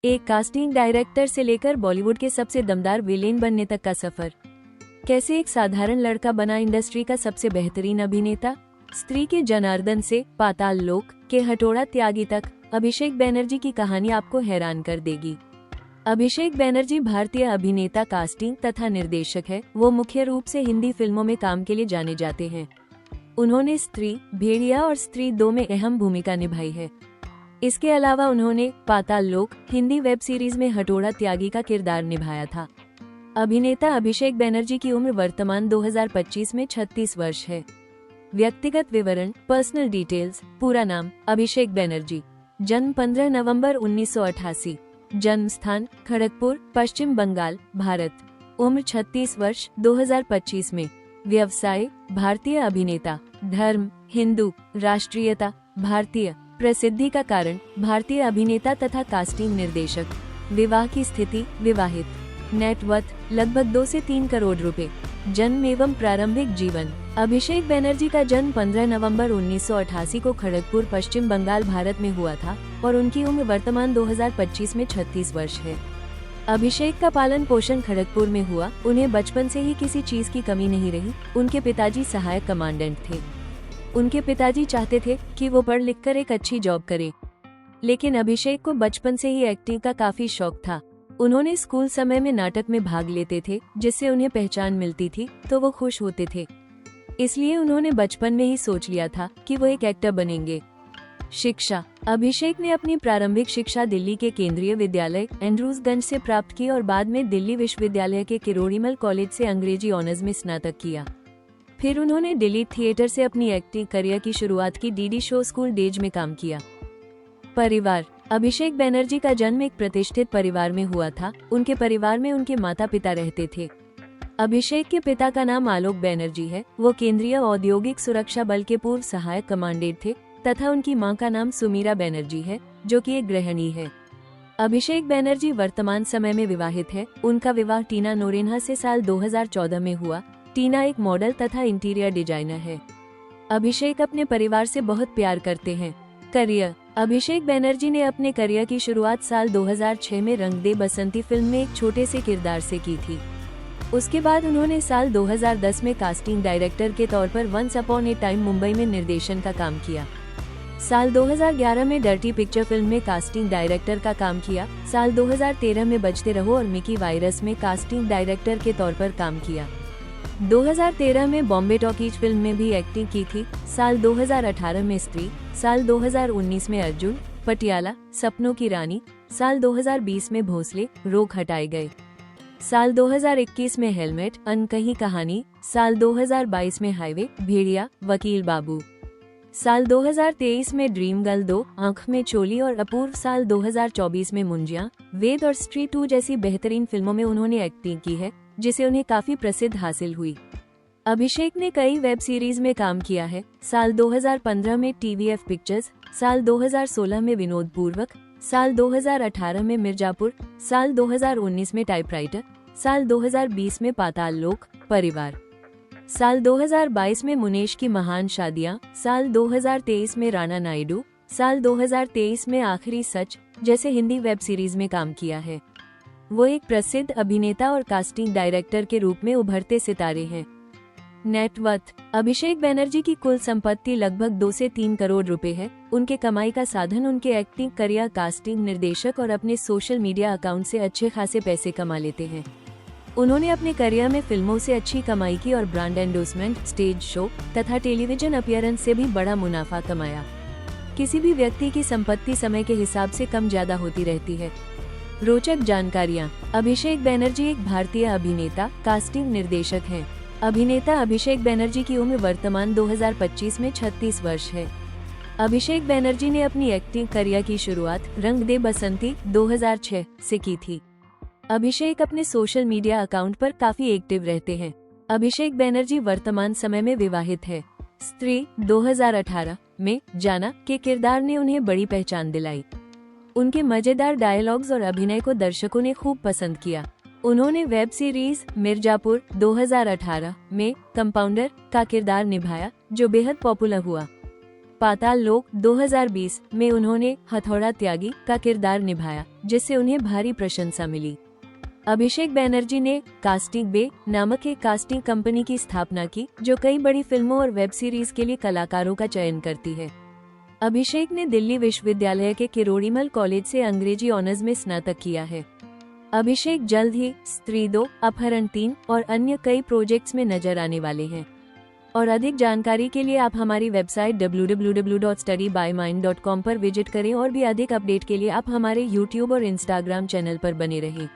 एक casting director से लेकर बॉलीवुड के सबसे दमदार विलेन बनने तक का सफर। कैसे एक साधारण लड़का बना इंडस्ट्री का सबसे बेहतरीन अभिनेता। स्त्री के जनार्दन से पाताल लोक के हथौड़ा त्यागी तक अभिषेक बैनर्जी की कहानी आपको हैरान कर देगी। अभिषेक बैनर्जी भारतीय अभिनेता, कास्टिंग तथा निर्देशक है। वो मुख्य रूप से हिंदी फिल्मों में काम के लिए जाने जाते हैं। उन्होंने स्त्री, भेड़िया और स्त्री 2 में अहम भूमिका निभाई है। इसके अलावा उन्होंने पाताल लोक हिंदी वेब सीरीज में हथौड़ा त्यागी का किरदार निभाया था। अभिनेता अभिषेक बैनर्जी की उम्र वर्तमान 2025 में 36 वर्ष है। व्यक्तिगत विवरण, पर्सनल डिटेल्स। पूरा नाम अभिषेक बैनर्जी। जन्म 15 नवंबर 1988। जन्म स्थान खड़गपुर, पश्चिम बंगाल, भारत। उम्र 36 वर्ष 2025 में। व्यवसाय भारतीय अभिनेता। धर्म हिंदू। राष्ट्रीयता भारतीय। प्रसिद्धि का कारण भारतीय अभिनेता तथा कास्टिंग निर्देशक। विवाह की स्थिति विवाहित। नेटवर्थ लगभग 2 से 3 करोड़ रुपए। जन्म एवं प्रारंभिक जीवन। अभिषेक बैनर्जी का जन्म 15 नवंबर 1988 को खड़गपुर, पश्चिम बंगाल, भारत में हुआ था और उनकी उम्र वर्तमान 2025 में 36 वर्ष है। अभिषेक का पालन पोषण खड़गपुर में हुआ। उन्हें बचपन से ही किसी चीज की कमी नहीं रही। उनके पिताजी सहायक कमांडेंट थे। उनके पिताजी चाहते थे कि वो पढ़ लिख कर एक अच्छी जॉब करे, लेकिन अभिषेक को बचपन से ही एक्टिंग का काफी शौक था। उन्होंने स्कूल समय में नाटक में भाग लेते थे, जिससे उन्हें पहचान मिलती थी तो वो खुश होते थे। इसलिए उन्होंने बचपन में ही सोच लिया था कि वो एक एक्टर बनेंगे। शिक्षा। अभिषेक ने अपनी प्रारंभिक शिक्षा दिल्ली के केंद्रीय विद्यालय एंड्रूजगंज से प्राप्त की और बाद में दिल्ली विश्वविद्यालय के किरोड़ीमल कॉलेज से अंग्रेजी ऑनर्स में स्नातक किया। फिर उन्होंने दिल्ली थिएटर से अपनी एक्टिंग करियर की शुरुआत की। डीडी शो स्कूल डेज में काम किया। परिवार। अभिषेक बैनर्जी का जन्म एक प्रतिष्ठित परिवार में हुआ था। उनके परिवार में उनके माता पिता रहते थे। अभिषेक के पिता का नाम आलोक बैनर्जी है। वो केंद्रीय औद्योगिक सुरक्षा बल के पूर्व सहायक कमांडेंट थे तथा उनकी मां का नाम सुमीरा बैनर्जी है, जो कि एक गृहिणी है। अभिषेक बैनर्जी वर्तमान समय में विवाहित है। उनका विवाह टीना नोरेन्हा से साल 2014 में हुआ। टीना एक मॉडल तथा इंटीरियर डिजाइनर है। अभिषेक अपने परिवार से बहुत प्यार करते हैं। करियर। अभिषेक बैनर्जी ने अपने करियर की शुरुआत साल 2006 में रंग दे बसंती फिल्म में एक छोटे से किरदार से की थी। उसके बाद उन्होंने साल 2010 में कास्टिंग डायरेक्टर के तौर पर once upon a time Mumbai में निर्देशन का काम किया। साल 2011 में डर्टी पिक्चर फिल्म में कास्टिंग डायरेक्टर का काम किया। साल 2013 में बजते रहो और मिकी वायरस में कास्टिंग डायरेक्टर के तौर पर काम किया। 2013 में बॉम्बे टॉकीज फिल्म में भी एक्टिंग की थी। साल 2018 में स्त्री। साल 2019 में अर्जुन, पटियाला, सपनों की रानी। साल 2020 में भोसले, रोक हटाए गए। साल 2021 में हेलमेट, अनकही कहानी। साल 2022 में हाईवे, भेड़िया, वकील बाबू। साल 2023 में ड्रीम गर्ल 2, आंख में चोली और अपूर्व। साल 2024 में मुंजिया, वेद और स्त्री 2 जैसी बेहतरीन फिल्मों में उन्होंने एक्टिंग की है, जिसे उन्हें काफी प्रसिद्ध हासिल हुई। अभिषेक ने कई वेब सीरीज में काम किया है। साल 2015 में टीवीएफ पिक्चर्स। साल 2016 में विनोद पूर्वक। साल 2018 में मिर्जापुर। साल 2019 में टाइपराइटर। साल 2020 में पाताल लोक, परिवार। साल 2022 में मुनेश की महान शादियां। साल 2023 में राणा नायडू। साल 2023 में आखिरी सच जैसे हिंदी वेब सीरीज में काम किया है। वो एक प्रसिद्ध अभिनेता और कास्टिंग डायरेक्टर के रूप में उभरते सितारे हैं। नेटवर्थ। अभिषेक बैनर्जी की कुल संपत्ति लगभग 2 से 3 करोड़ रुपए है। उनके कमाई का साधन उनके एक्टिंग करियर, कास्टिंग निर्देशक और अपने सोशल मीडिया अकाउंट से अच्छे खासे पैसे कमा लेते हैं। उन्होंने अपने करियर में फिल्मों से अच्छी कमाई की और ब्रांड एंडोर्समेंट, स्टेज शो तथा टेलीविजन अपीयरेंस से भी बड़ा मुनाफा कमाया। किसी भी व्यक्ति की संपत्ति समय के हिसाब से कम ज्यादा होती रहती है। रोचक जानकारियाँ। अभिषेक बैनर्जी एक भारतीय अभिनेता, कास्टिंग निर्देशक हैं। अभिनेता अभिषेक बैनर्जी की उम्र वर्तमान 2025 में 36 वर्ष है। अभिषेक बैनर्जी ने अपनी एक्टिंग करियर की शुरुआत रंग दे बसंती 2006 से की थी। अभिषेक अपने सोशल मीडिया अकाउंट पर काफी एक्टिव रहते हैं। अभिषेक बैनर्जी वर्तमान समय में विवाहित है। स्त्री 2018 में जाना के किरदार ने उन्हें बड़ी पहचान दिलाई। उनके मजेदार डायलॉग्स और अभिनय को दर्शकों ने खूब पसंद किया। उन्होंने वेब सीरीज मिर्जापुर 2018 में कंपाउंडर का किरदार निभाया, जो बेहद पॉपुलर हुआ। पाताल लोक 2020 में उन्होंने हथौड़ा त्यागी का किरदार निभाया, जिससे उन्हें भारी प्रशंसा मिली। अभिषेक बैनर्जी ने कास्टिंग बे नामक एक कास्टिंग कंपनी की स्थापना की, जो कई बड़ी फिल्मों और वेब सीरीज के लिए कलाकारों का चयन करती है। अभिषेक ने दिल्ली विश्वविद्यालय के किरोड़ीमल कॉलेज से अंग्रेजी ऑनर्स में स्नातक किया है। अभिषेक जल्द ही स्त्री 2, अपहरण 3 और अन्य कई प्रोजेक्ट्स में नजर आने वाले हैं। और अधिक जानकारी के लिए आप हमारी वेबसाइट www.studybymind.com पर विजिट करें और भी अधिक अपडेट के लिए आप हमारे YouTube और Instagram चैनल पर बने रहें।